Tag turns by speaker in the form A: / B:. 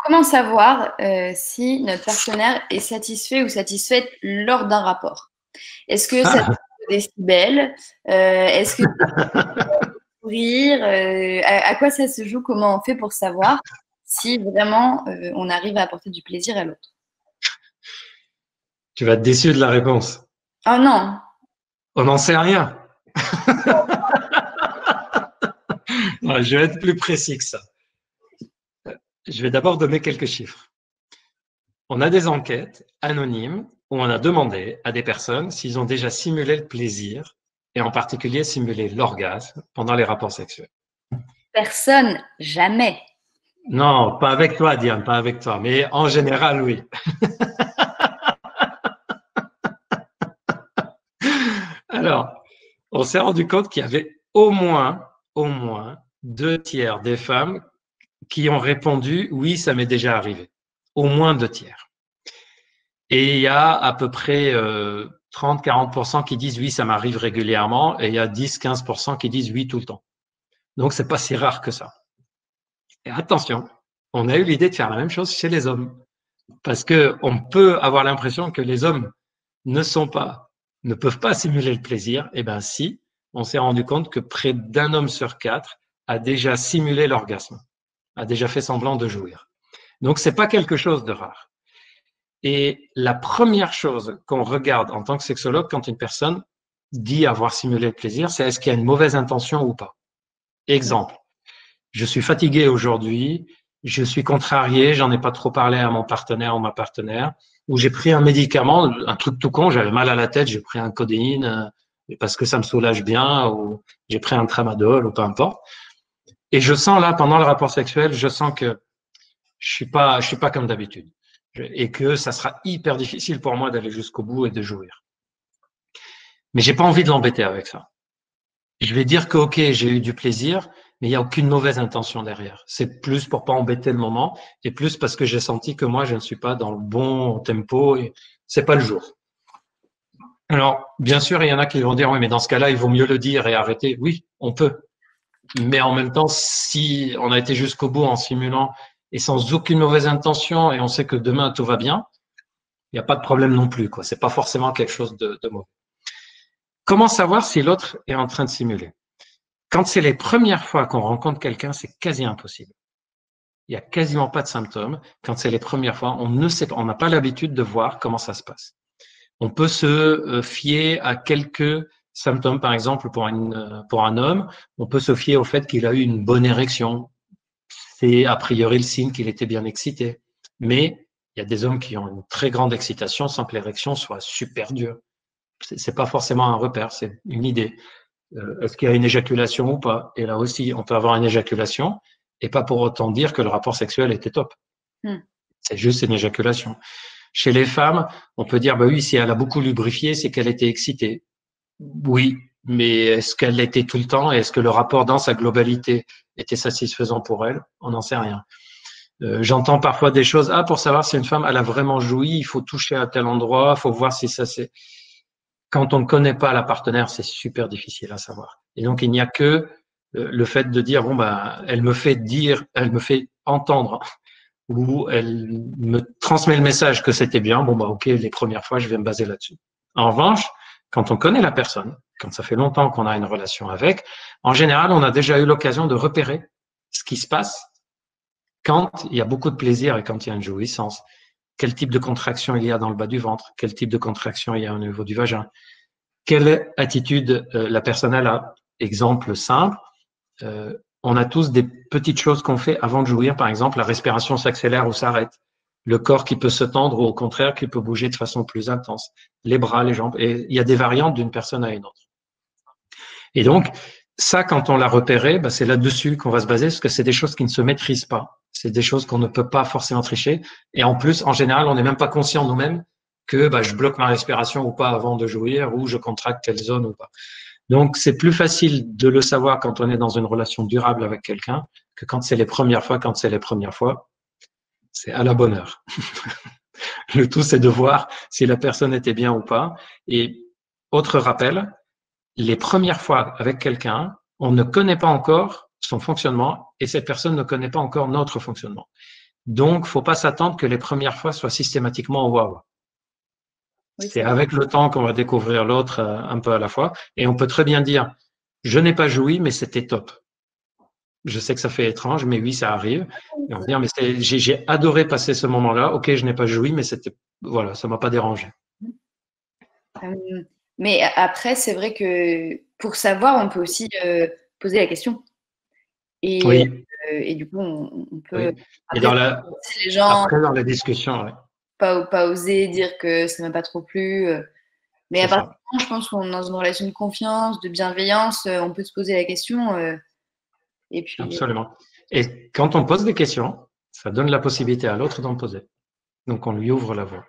A: Comment savoir si notre partenaire est satisfait ou satisfaite lors d'un rapport? Est-ce que ça dépend des décibels? Est-ce que sourire? À quoi ça se joue? Comment on fait pour savoir si vraiment on arrive à apporter du plaisir à l'autre?
B: Tu vas être déçu de la réponse.
A: Oh non!
B: On n'en sait rien. Je vais être plus précis que ça. Je vais d'abord donner quelques chiffres. On a des enquêtes anonymes où on a demandé à des personnes s'ils ont déjà simulé le plaisir et en particulier simulé l'orgasme pendant les rapports sexuels.
A: Personne, jamais.
B: Non, pas avec toi, Diane, pas avec toi, mais en général, oui. Alors, on s'est rendu compte qu'il y avait au moins 2/3 des femmes qui ont répondu « oui, ça m'est déjà arrivé ». Au moins 2/3. Et il y a à peu près 30-40% qui disent « oui, ça m'arrive régulièrement » et il y a 10-15% qui disent « oui, tout le temps ». Donc, c'est pas si rare que ça. Et attention, on a eu l'idée de faire la même chose chez les hommes. Parce que on peut avoir l'impression que les hommes ne peuvent pas simuler le plaisir. Eh bien, si, on s'est rendu compte que près d'un homme sur 4 a déjà simulé l'orgasme, a déjà fait semblant de jouir. Donc, c'est pas quelque chose de rare. Et la première chose qu'on regarde en tant que sexologue quand une personne dit avoir simulé le plaisir, c'est est-ce qu'il y a une mauvaise intention ou pas. Exemple, je suis fatigué aujourd'hui, je suis contrarié, j'en ai pas trop parlé à mon partenaire ou ma partenaire, ou j'ai pris un médicament, un truc tout con, j'avais mal à la tête, j'ai pris un codéine parce que ça me soulage bien, ou j'ai pris un tramadol, ou peu importe. Et je sens là, pendant le rapport sexuel, je sens que je suis pas comme d'habitude. Et que ça sera hyper difficile pour moi d'aller jusqu'au bout et de jouir. Mais j'ai pas envie de l'embêter avec ça. Je vais dire que ok, j'ai eu du plaisir, mais il n'y a aucune mauvaise intention derrière. C'est plus pour pas embêter le moment et plus parce que j'ai senti que moi je ne suis pas dans le bon tempo et c'est pas le jour. Alors, bien sûr, il y en a qui vont dire oui, mais dans ce cas-là, il vaut mieux le dire et arrêter. Oui, on peut. Mais en même temps, si on a été jusqu'au bout en simulant et sans aucune mauvaise intention et on sait que demain tout va bien, il n'y a pas de problème non plus, quoi. C'est pas forcément quelque chose de mauvais. Comment savoir si l'autre est en train de simuler? Quand c'est les premières fois qu'on rencontre quelqu'un, c'est quasi impossible. Il n'y a quasiment pas de symptômes. Quand c'est les premières fois, on ne sait pas, on n'a pas l'habitude de voir comment ça se passe. On peut se fier à quelques symptômes, par exemple, pour un homme, on peut se fier au fait qu'il a eu une bonne érection. C'est a priori le signe qu'il était bien excité. Mais il y a des hommes qui ont une très grande excitation sans que l'érection soit super dure. C'est pas forcément un repère, c'est une idée. Est-ce qu'il y a une éjaculation ou pas? Et là aussi, on peut avoir une éjaculation et pas pour autant dire que le rapport sexuel était top. C'est juste une éjaculation. Chez les femmes, on peut dire, bah oui, si elle a beaucoup lubrifié, c'est qu'elle était excitée. Oui, mais est-ce qu'elle l'était tout le temps et est-ce que le rapport dans sa globalité était satisfaisant pour elle? On n'en sait rien. J'entends parfois des choses, pour savoir si une femme, elle a vraiment joui, il faut toucher à tel endroit, il faut voir si ça c'est… Quand on ne connaît pas la partenaire, c'est super difficile à savoir. Et donc, il n'y a que le fait de dire, bon, bah, elle me fait entendre ou elle me transmet le message que c'était bien. Bon, bah, ok, les premières fois, je vais me baser là-dessus. En revanche, quand on connaît la personne, quand ça fait longtemps qu'on a une relation avec, en général, on a déjà eu l'occasion de repérer ce qui se passe quand il y a beaucoup de plaisir et quand il y a une jouissance. Quel type de contraction il y a dans le bas du ventre, quel type de contraction il y a au niveau du vagin, quelle attitude la personne a. Exemple simple, on a tous des petites choses qu'on fait avant de jouir, par exemple la respiration s'accélère ou s'arrête, le corps qui peut se tendre ou au contraire qui peut bouger de façon plus intense, les bras, les jambes, et il y a des variantes d'une personne à une autre. Et donc, ça, quand on l'a repéré, bah, c'est là-dessus qu'on va se baser, parce que c'est des choses qui ne se maîtrisent pas. C'est des choses qu'on ne peut pas forcément tricher. Et en plus, en général, on n'est même pas conscient nous-mêmes que bah, je bloque ma respiration ou pas avant de jouir, ou je contracte telle zone ou pas. Donc, c'est plus facile de le savoir quand on est dans une relation durable avec quelqu'un que quand c'est les premières fois. Quand c'est les premières fois, c'est à la bonne heure. Le tout, c'est de voir si la personne était bien ou pas. Et autre rappel, les premières fois avec quelqu'un, on ne connaît pas encore son fonctionnement et cette personne ne connaît pas encore notre fonctionnement. Donc, faut pas s'attendre que les premières fois soient systématiquement waouh.
A: Oui,
B: c'est avec le temps qu'on va découvrir l'autre un peu à la fois. Et on peut très bien dire, je n'ai pas joui, mais c'était top. Je sais que ça fait étrange, mais oui, ça arrive. Et on va dire, mais j'ai adoré passer ce moment-là. Ok, je n'ai pas joui, mais c'était, voilà, ça m'a pas dérangé.
A: Mais après, c'est vrai que pour savoir, on peut aussi poser la question.
B: Oui.
A: Et du coup, on peut.
B: Oui. Et
A: Après, les gens
B: après, dans la discussion, ouais.
A: pas oser dire que ça m'a pas trop plu. Mais à
B: C'est
A: partir
B: ça.
A: du moment, je pense qu'on est dans une relation de confiance, de bienveillance, on peut se poser la question. Et puis,
B: Absolument. Et quand on pose des questions, ça donne la possibilité à l'autre d'en poser. Donc, on lui ouvre la voie.